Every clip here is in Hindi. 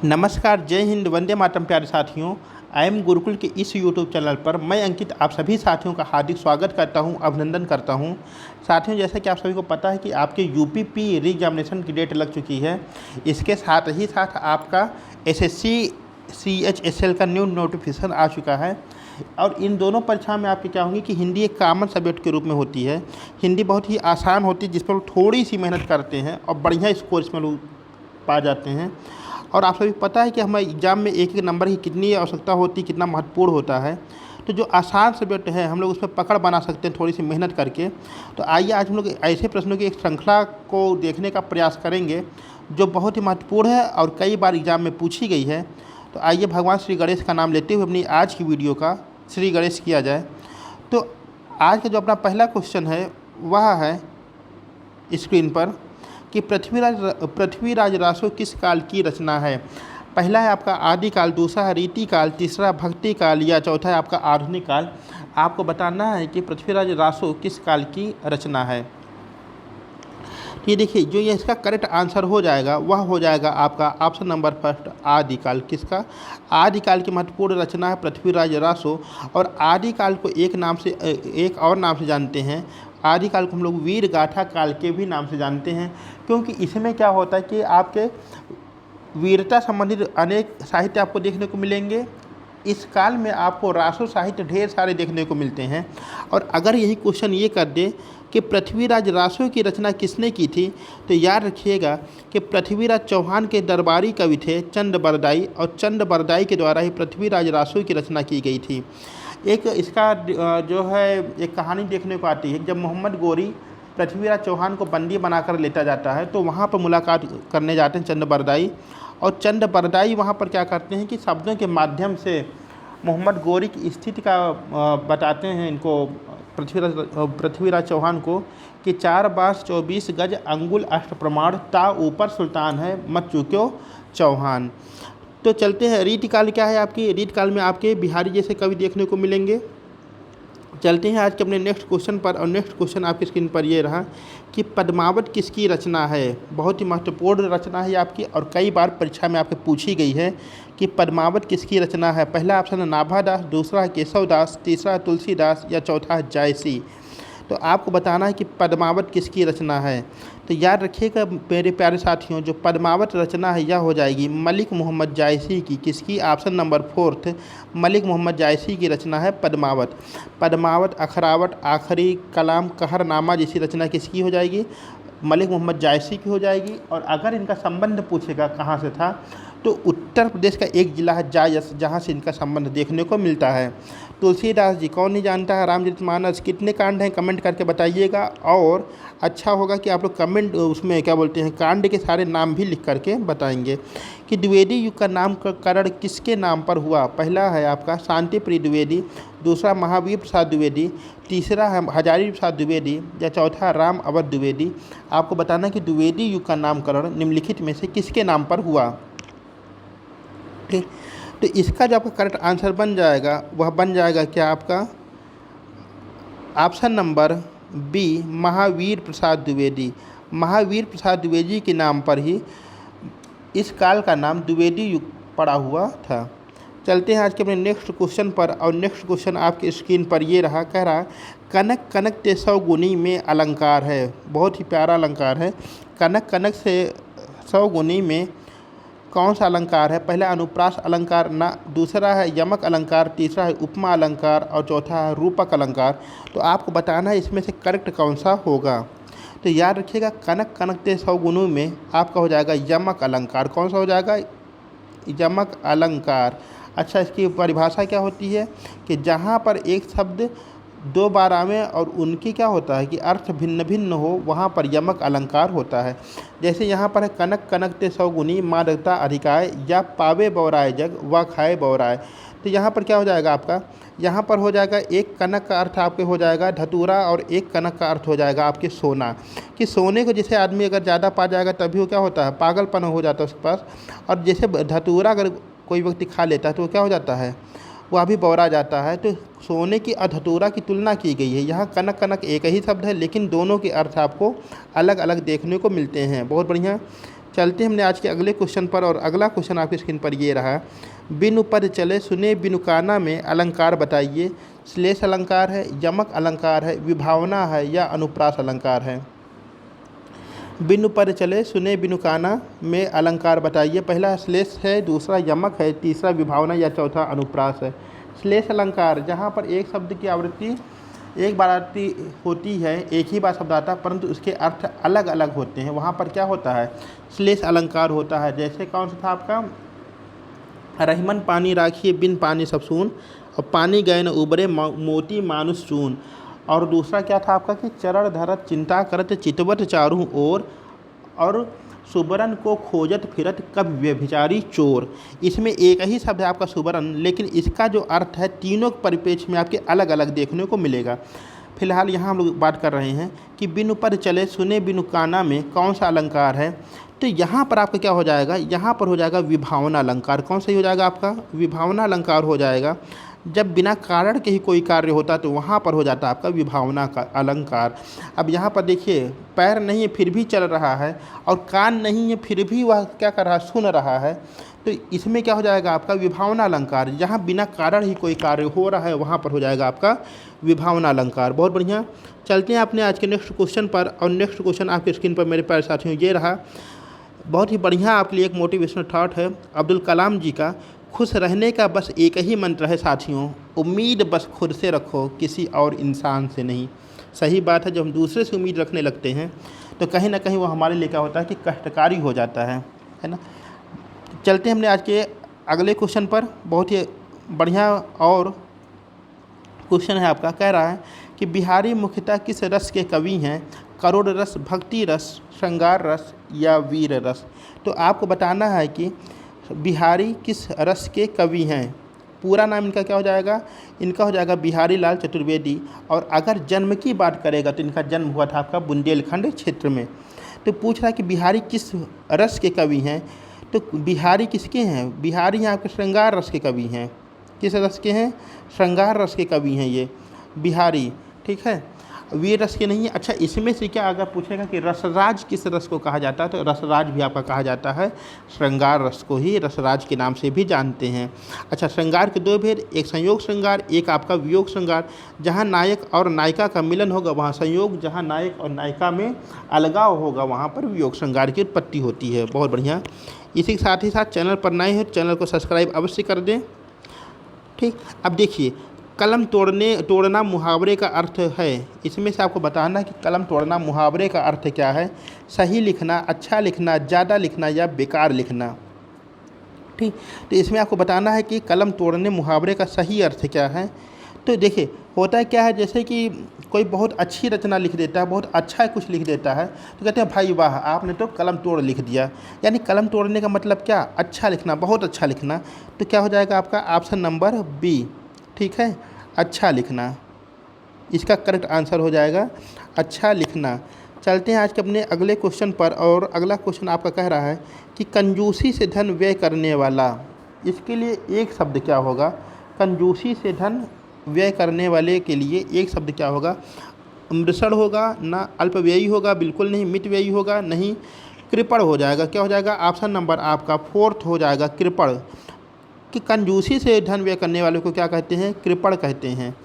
नमस्कार, जय हिंद, वंदे मातरम। प्यारे साथियों, आई एम गुरुकुल के इस यूट्यूब चैनल पर मैं अंकित आप सभी साथियों का हार्दिक स्वागत करता हूं, अभिनंदन करता हूं। साथियों, जैसा कि आप सभी को पता है कि आपके यूपीपी री एग्जामिनेशन की डेट लग चुकी है। इसके साथ ही साथ आपका एसएससी सीएचएसएल का न्यू नोटिफिकेशन आ चुका है और इन दोनों परीक्षा में आपकी क्या होंगी कि हिंदी एक कॉमन सब्जेक्ट के रूप में होती है। हिंदी बहुत ही आसान होती है, जिस पर थोड़ी सी मेहनत करते हैं और बढ़िया स्कोर इसमें लोग पा जाते हैं। और आप सभी को पता है कि हमें एग्ज़ाम में एक एक नंबर की कितनी आवश्यकता होती है, कितना महत्वपूर्ण होता है। तो जो आसान सब्जेक्ट है हम लोग उसमें पकड़ बना सकते हैं थोड़ी सी मेहनत करके। तो आइए आज हम लोग ऐसे प्रश्नों की एक श्रृंखला को देखने का प्रयास करेंगे जो बहुत ही महत्वपूर्ण है और कई बार एग्ज़ाम में पूछी गई है। तो आइए भगवान श्री गणेश का नाम लेते हुए अपनी आज की वीडियो का श्री गणेश किया जाए। तो आज का जो अपना पहला क्वेश्चन है वह है स्क्रीन पर कि पृथ्वीराज रासो किस काल की रचना है। पहला है आपका आदिकाल, दूसरा है रीति काल, तीसरा भक्ति काल या चौथा है आपका आधुनिक काल। आपको बताना है कि पृथ्वीराज रासो किस काल की रचना है। ये देखिए, जो ये इसका करेक्ट आंसर हो जाएगा वह हो जाएगा आपका ऑप्शन नंबर फर्स्ट, आदिकाल। किसका? आदिकाल की महत्वपूर्ण रचना है पृथ्वीराज रासो। और आदिकाल को एक और नाम से जानते हैं। आदिकाल को हम लोग वीर गाथा काल के भी नाम से जानते हैं, क्योंकि इसमें क्या होता है कि आपके वीरता संबंधित अनेक साहित्य आपको देखने को मिलेंगे। इस काल में आपको रासो साहित्य ढेर सारे देखने को मिलते हैं। और अगर यही क्वेश्चन ये कर दे कि पृथ्वीराज रासो की रचना किसने की थी, तो याद रखिएगा कि पृथ्वीराज चौहान के दरबारी कवि थे चंद बरदाई, और चंद बरदाई के द्वारा ही पृथ्वीराज रासो की रचना की गई थी। एक इसका जो है एक कहानी देखने को आती है, जब मोहम्मद गोरी पृथ्वीराज चौहान को बंदी बनाकर लेता जाता है तो वहाँ पर मुलाकात करने जाते हैं चंद बरदाई। और चंद बरदाई वहाँ पर क्या करते हैं कि शब्दों के माध्यम से मोहम्मद गोरी की स्थिति का बताते हैं इनको, पृथ्वीराज चौहान को, कि 4 बास 24 गज अंगुल अष्ट प्रमाण ता ऊपर सुल्तान है मत चूक्यो चौहान। तो चलते हैं, रीति काल क्या है आपकी? रीति काल में आपके बिहारी जैसे कवि देखने को मिलेंगे। चलते हैं आज के अपने नेक्स्ट क्वेश्चन पर। और नेक्स्ट क्वेश्चन आपकी स्क्रीन पर ये रहा कि पद्मावत किसकी रचना है। बहुत ही महत्वपूर्ण रचना है आपकी और कई बार परीक्षा में आपके पूछी गई है कि पद्मावत किसकी रचना है। पहला ऑप्शन है नाभादास, दूसरा है केशवदास, तीसरा है तुलसीदास या चौथा है जायसी। तो आपको बताना है कि पद्मावत किसकी रचना है। तो याद रखिएगा मेरे प्यारे साथियों, जो पद्मावत रचना है यह हो जाएगी मलिक मोहम्मद जायसी की। किसकी? Option number fourth, Malik Mohammad Jayasi की रचना है पद्मावत। पद्मावत, अखरावत, आखिरी कलाम, कहरनामा जैसी रचना किसकी हो जाएगी? मलिक मोहम्मद जायसी की हो जाएगी। और अगर इनका संबंध पूछेगा कहाँ से था, तो उत्तर प्रदेश का एक ज़िला है जायस, जहाँ से इनका संबंध देखने को मिलता है। तुलसीदास जी कौन नहीं जानता है। रामचरितमानस कितने कांड हैं कमेंट करके बताइएगा। और अच्छा होगा कि आप लोग कमेंट उसमें क्या बोलते हैं कांड के सारे नाम भी लिख करके बताएंगे। कि द्विवेदी युग का नामकरण किसके नाम पर हुआ। पहला है आपका शांति प्रिय द्विवेदी, दूसरा महावीर प्रसाद द्विवेदी, तीसरा है हजारी प्रसाद द्विवेदी या चौथा राम अवध द्विवेदी। आपको बताना कि द्विवेदी युग का नामकरण निम्नलिखित में से किसके नाम पर हुआ। ठीक, तो इसका जो आपका करेक्ट आंसर बन जाएगा वह बन जाएगा क्या आपका? Option number B, Mahavir Prasad Dwivedi. Mahavir Prasad Dwivedi के नाम पर ही इस काल का नाम द्विवेदी युग पड़ा हुआ था। चलते हैं आज के अपने नेक्स्ट क्वेश्चन पर। और नेक्स्ट क्वेश्चन आपकी स्क्रीन पर ये रहा, कह रहा कनक कनक ते 100 गुनी में अलंकार है। बहुत ही प्यारा अलंकार है। कनक कनक से 100 गुनी में कौन सा अलंकार है? पहला अनुप्रास अलंकार, ना दूसरा है यमक अलंकार, तीसरा है उपमा अलंकार और चौथा है रूपक अलंकार। तो आपको बताना है इसमें से करेक्ट कौन सा होगा। तो याद रखिएगा कनक कनक ते 100 गुणों में आपका हो जाएगा यमक अलंकार। कौन सा हो जाएगा? यमक अलंकार। अच्छा, इसकी परिभाषा क्या होती है कि जहाँ पर एक शब्द 2 बार आवे और उनकी क्या होता है कि अर्थ भिन्न भिन्न हो, वहाँ पर यमक अलंकार होता है। जैसे यहाँ पर है कनक कनक ते 100 गुनी माँ दत्ता अधिकाय या पावे बौराय जग व खाए बौराय। तो यहाँ पर क्या हो जाएगा आपका? यहाँ पर हो जाएगा एक कनक का अर्थ आपके हो जाएगा धतूरा और एक कनक का अर्थ हो जाएगा आपके सोना। कि सोने को जैसे आदमी अगर ज़्यादा पा जाएगा तभी वो क्या होता है पागलपन हो जाता है उसके पास। और जैसे धतूरा अगर कोई व्यक्ति खा लेता है तो वो क्या हो जाता है, वह भी बौरा जाता है। तो सोने की अधतूरा की तुलना की गई है। यहाँ कनक कनक एक ही शब्द है लेकिन दोनों के अर्थ आपको अलग अलग देखने को मिलते हैं। बहुत बढ़िया। चलते हमने आज के अगले क्वेश्चन पर, और अगला क्वेश्चन आपकी स्क्रीन पर ये रहा। बिनु पद चले सुने बिनु काना में अलंकार बताइए। श्लेष अलंकार है, यमक अलंकार है, विभावना है या अनुप्रास अलंकार है। बिनु पद चले सुने बिनु काना में अलंकार बताइए। पहला श्लेष है, दूसरा यमक है, तीसरा विभावना या चौथा अनुप्रास है। श्लेष अलंकार जहाँ पर एक शब्द की आवृत्ति एक बार आती होती है, एक ही बार शब्द आता, परंतु उसके अर्थ अलग अलग होते हैं, वहाँ पर क्या होता है, श्लेष अलंकार होता है। जैसे कौन सा था आपका, रहीमन पानी राखिए बिन पानी सब सून, और पानी गए न उबरे मोती मानुष चून। और दूसरा क्या था आपका कि चरण धरत चिंता करत चितवत चारों ओर, और सुबरन को खोजत फिरत कब व्यभिचारी चोर। इसमें एक ही शब्द है आपका सुबरन, लेकिन इसका जो अर्थ है तीनों परिप्रेक्ष्य में आपके अलग अलग देखने को मिलेगा। फिलहाल यहाँ हम लोग बात कर रहे हैं कि बिनु पद चले सुने बिनु काना में कौन सा अलंकार है। तो यहाँ पर आपका क्या हो जाएगा, यहाँ पर हो जाएगा विभावना अलंकार। कौन सा ही हो जाएगा आपका, विभावना अलंकार हो जाएगा। जब बिना कारण के ही कोई कार्य होता तो वहाँ पर हो जाता है आपका विभावना का अलंकार। अब यहाँ पर देखिए, पैर नहीं है फिर भी चल रहा है, और कान नहीं है फिर भी वह क्या कर रहा है, सुन रहा है। तो इसमें क्या हो जाएगा आपका विभावना अलंकार। जहाँ बिना कारण ही कोई कार्य हो रहा है वहाँ पर हो जाएगा आपका विभावना अलंकार। बहुत बढ़िया। चलते हैं अपने आज के नेक्स्ट क्वेश्चन पर, और नेक्स्ट क्वेश्चन आपके स्क्रीन पर मेरे प्यारे साथियों ये रहा। बहुत ही बढ़िया आपके लिए एक मोटिवेशनल थॉट है अब्दुल कलाम जी का। खुश रहने का बस एक ही मंत्र है साथियों, उम्मीद बस खुद से रखो किसी और इंसान से नहीं। सही बात है, जब हम दूसरे से उम्मीद रखने लगते हैं तो कहीं ना कहीं वो हमारे लिए क्या होता है कि कष्टकारी हो जाता है ना। चलते हैं हमने आज के अगले क्वेश्चन पर। बहुत ही बढ़िया और क्वेश्चन है आपका, कह रहा है कि बिहारी मुख्यतः किस रस के कवि हैं, करुण रस, भक्ति रस, श्रृंगार रस या वीर रस। तो आपको बताना है कि बिहारी किस रस के कवि हैं। पूरा नाम इनका क्या हो जाएगा, इनका हो जाएगा बिहारी लाल चतुर्वेदी। और अगर जन्म की बात करेगा तो इनका जन्म हुआ था आपका बुंदेलखंड क्षेत्र में। तो पूछ रहा है कि बिहारी किस रस के कवि हैं। तो बिहारी किसके हैं, बिहारी यहाँ आपके श्रृंगार रस के कवि हैं। किस रस के हैं, श्रृंगार रस के कवि हैं ये बिहारी, ठीक है, वीर रस के नहीं है। अच्छा, इसमें से क्या अगर पूछेगा कि रसराज किस रस को कहा जाता है, तो रसराज भी आपका कहा जाता है श्रृंगार रस को ही रसराज के नाम से भी जानते हैं। अच्छा, श्रृंगार के दो भेद, एक संयोग श्रृंगार, एक आपका वियोग श्रृंगार। जहाँ नायक और नायिका का मिलन होगा वहाँ संयोग, जहाँ नायक और नायिका में अलगाव होगा वहाँ पर वियोग श्रृंगार की उत्पत्ति होती है। बहुत बढ़िया। इसी के साथ ही साथ चैनल पर नए हैं, चैनल को सब्सक्राइब अवश्य कर दें, ठीक। अब देखिए, कलम तोड़ना मुहावरे का अर्थ है। इसमें से आपको बताना है कि कलम तोड़ना मुहावरे का अर्थ क्या है। सही लिखना, अच्छा लिखना, ज़्यादा लिखना या बेकार लिखना, ठीक। तो इसमें आपको बताना है कि कलम तोड़ने मुहावरे का सही अर्थ क्या है। तो देखिए, होता है क्या है, जैसे कि कोई बहुत अच्छी रचना लिख देता है, बहुत अच्छा कुछ लिख देता है, तो कहते हैं भाई वाह आपने तो कलम तोड़ लिख दिया। यानी कलम तोड़ने का मतलब क्या, अच्छा लिखना, बहुत अच्छा लिखना। तो क्या हो जाएगा आपका ऑप्शन नंबर बी, ठीक है, अच्छा लिखना। इसका करेक्ट आंसर हो जाएगा अच्छा लिखना। चलते हैं आज के अपने अगले क्वेश्चन पर, और अगला क्वेश्चन आपका कह रहा है कि कंजूसी से धन व्यय करने वाला। इसके लिए एक शब्द क्या होगा, कंजूसी से धन व्यय करने वाले के लिए एक शब्द क्या होगा, मृषण होगा ना, अल्पव्ययी होगा, बिल्कुल नहीं, मितव्ययी होगा नहीं, कृपण हो जाएगा। क्या हो जाएगा, ऑप्शन नंबर आपका फोर्थ हो जाएगा कृपण। कि कंजूसी से धन व्यय करने वाले को क्या कहते हैं, कृपण कहते हैं,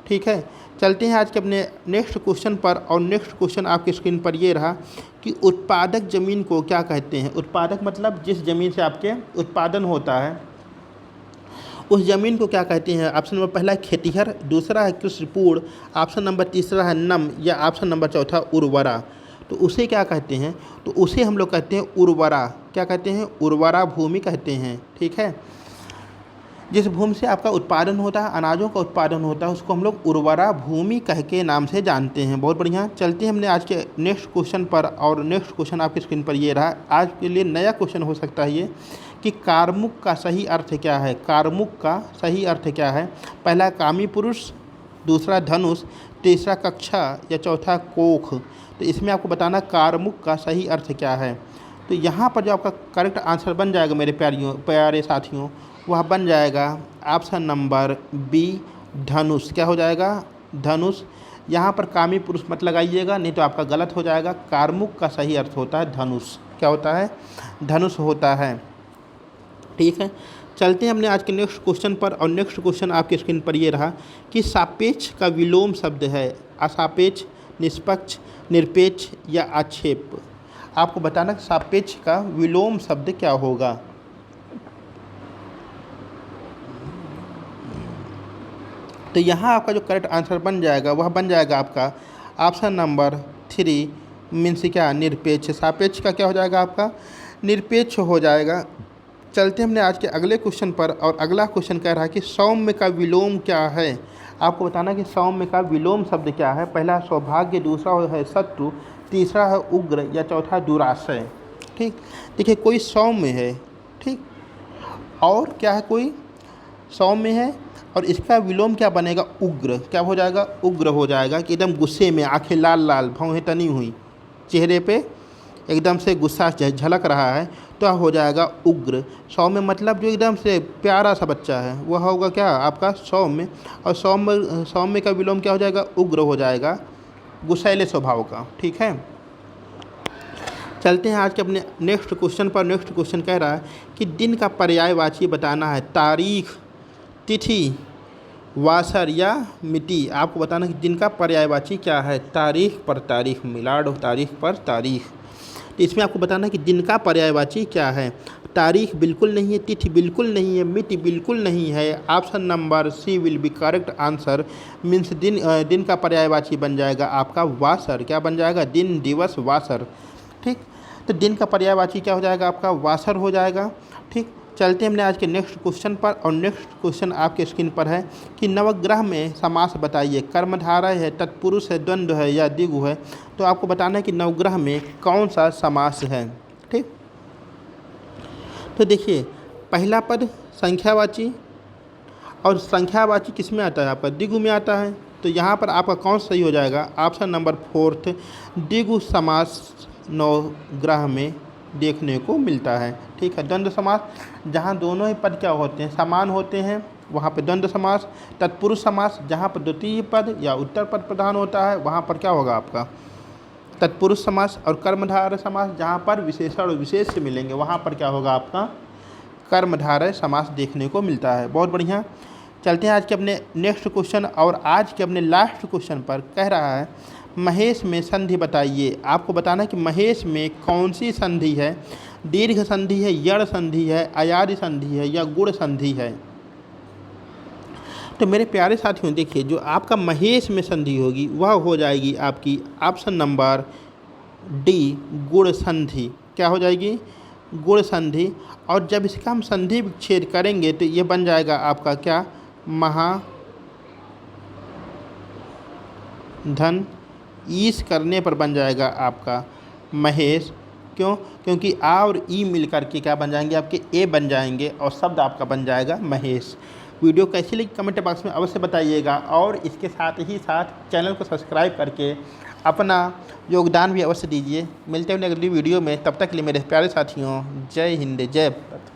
ठीक है। चलते हैं आज के अपने नेक्स्ट क्वेश्चन पर, और नेक्स्ट क्वेश्चन आपकी स्क्रीन पर ये रहा कि उत्पादक ज़मीन को क्या कहते हैं। उत्पादक मतलब जिस ज़मीन से आपके उत्पादन होता है उस ज़मीन को क्या कहते हैं। ऑप्शन नंबर पहला खेतिहर, दूसरा है कृषिपूर्ण, ऑप्शन नंबर तीसरा है नम, या ऑप्शन नंबर चौथा उर्वरा। तो उसे क्या कहते हैं, तो उसे हम लोग कहते हैं उर्वरा। क्या कहते हैं, उर्वरा भूमि कहते हैं, ठीक है। जिस भूमि से आपका उत्पादन होता है, अनाजों का उत्पादन होता है, उसको हम लोग उर्वरा भूमि कह के नाम से जानते हैं। बहुत बढ़िया। चलते हैं हमने आज के नेक्स्ट क्वेश्चन पर, और नेक्स्ट क्वेश्चन आपकी स्क्रीन पर ये रहा। आज के लिए नया क्वेश्चन हो सकता है ये कि कारमुक का सही अर्थ क्या है। कारमुक का सही अर्थ क्या है। पहला कामी पुरुष, दूसरा धनुष, तीसरा कक्षा या चौथा कोख। तो इसमें आपको बताना कारमुक का सही अर्थ क्या है। तो यहाँ पर जो आपका करेक्ट आंसर बन जाएगा मेरे प्यारे साथियों, वह बन जाएगा ऑप्शन नंबर बी धनुष। क्या हो जाएगा, धनुष। यहाँ पर कामी पुरुष मत लगाइएगा, नहीं तो आपका गलत हो जाएगा। कारमुक का सही अर्थ होता है धनुष। क्या होता है, धनुष होता है। ठीक है, चलते हैं अपने आज के नेक्स्ट क्वेश्चन पर। और नेक्स्ट क्वेश्चन आपके स्क्रीन पर ये रहा कि सापेक्ष का विलोम शब्द है असापेक्ष, निष्पक्ष, निरपेक्ष या आक्षेप। आपको बताना कि सापेक्ष का विलोम शब्द क्या होगा। तो यहाँ आपका जो करेक्ट आंसर बन जाएगा वह बन जाएगा आपका ऑप्शन नंबर 3 मीन्स क्या, निरपेक्ष। सापेक्ष का क्या हो जाएगा आपका, निरपेक्ष हो जाएगा। चलते हमने आज के अगले क्वेश्चन पर। और अगला क्वेश्चन कह रहा है कि सौम्य का विलोम क्या है। आपको बताना कि सौम्य का विलोम शब्द क्या है। पहला सौभाग्य, दूसरा है शत्रु, तीसरा है उग्र या चौथा दुराशय। ठीक, देखिए कोई सौम्य है, ठीक, और क्या है, कोई सौम्य है और इसका विलोम क्या बनेगा, उग्र। क्या हो जाएगा, उग्र हो जाएगा कि एकदम गुस्से में, आंखें लाल लाल, भौहें तनी हुई, चेहरे पे एकदम से गुस्सा झलक रहा है, तो हो जाएगा उग्र। सौम्य मतलब जो एकदम से प्यारा सा बच्चा है वह होगा क्या आपका सौम्य। और सौम्य का विलोम क्या हो जाएगा, उग्र हो जाएगा, गुस्सैले स्वभाव का। ठीक है, चलते हैं आज के अपने नेक्स्ट क्वेश्चन पर। नेक्स्ट क्वेश्चन कह रहा है कि दिन का पर्यायवाची बताना है, तारीख, तिथि, वासर या मिति। आपको बताना कि दिन का पर्यायवाची क्या है, तारीख पर तारीख, मिलाड़ हो तारीख पर तारीख। तो इसमें आपको बताना कि दिन का पर्यायवाची क्या है। तारीख बिल्कुल नहीं है, तिथि बिल्कुल नहीं है, मिति बिल्कुल नहीं है। Option number C will be correct answer means दिन का पर्यायवाची बन जाएगा आपका वासर। क्या बन जाएगा, दिन, दिवस, वासर। ठीक, तो दिन का पर्यायवाची क्या हो जाएगा आपका, वासर हो जाएगा। ठीक, चलते हमने आज के नेक्स्ट क्वेश्चन पर। और नेक्स्ट क्वेश्चन आपके स्क्रीन पर है कि नवग्रह में समास बताइए। कर्मधारय है, तत्पुरुष है, द्वंद्व है या द्विगु है। तो आपको बताना है कि नवग्रह में कौन सा समास है। ठीक, तो देखिए पहला पद संख्यावाची, और संख्यावाची किस में आता है आपका, द्विगु में आता है। तो यहाँ पर आपका कौन सही हो जाएगा, ऑप्शन नंबर 4 द्विगु समास नवग्रह में देखने को मिलता है। ठीक है, द्वंद्व समास जहाँ दोनों ही पद क्या होते हैं, समान होते हैं, वहाँ पे द्वंद्व समास। तत्पुरुष समास जहाँ पर द्वितीय पद या उत्तर पद प्रधान होता है वहाँ पर क्या होगा आपका तत्पुरुष समास। और कर्मधारय समास जहाँ पर विशेषण और विशेष से मिलेंगे वहाँ पर क्या होगा आपका कर्मधारय समास देखने को मिलता है। बहुत बढ़िया, चलते हैं आज के अपने नेक्स्ट क्वेश्चन। और आज के अपने लास्ट क्वेश्चन पर कह रहा है महेश में संधि बताइए। आपको बताना कि महेश में कौन सी संधि है, दीर्घ संधि है, यड़ संधि है, अयादि संधि है या गुण संधि है। तो मेरे प्यारे साथियों देखिए जो आपका महेश में संधि होगी वह हो जाएगी आपकी ऑप्शन नंबर डी गुण संधि। क्या हो जाएगी, गुण संधि। और जब इसका हम संधि विच्छेद करेंगे तो ये बन जाएगा आपका क्या, महाधन ईस करने पर बन जाएगा आपका महेश। क्यों, क्योंकि आ और ई मिल करके क्या बन जाएंगे आपके ए बन जाएंगे और शब्द आपका बन जाएगा महेश। वीडियो कैसी लगी कमेंट बॉक्स में अवश्य बताइएगा। और इसके साथ ही साथ चैनल को सब्सक्राइब करके अपना योगदान भी अवश्य दीजिए। मिलते हैं अगली वीडियो में, तब तक के लिए मेरे प्यारे साथियों जय हिंद जय भारत।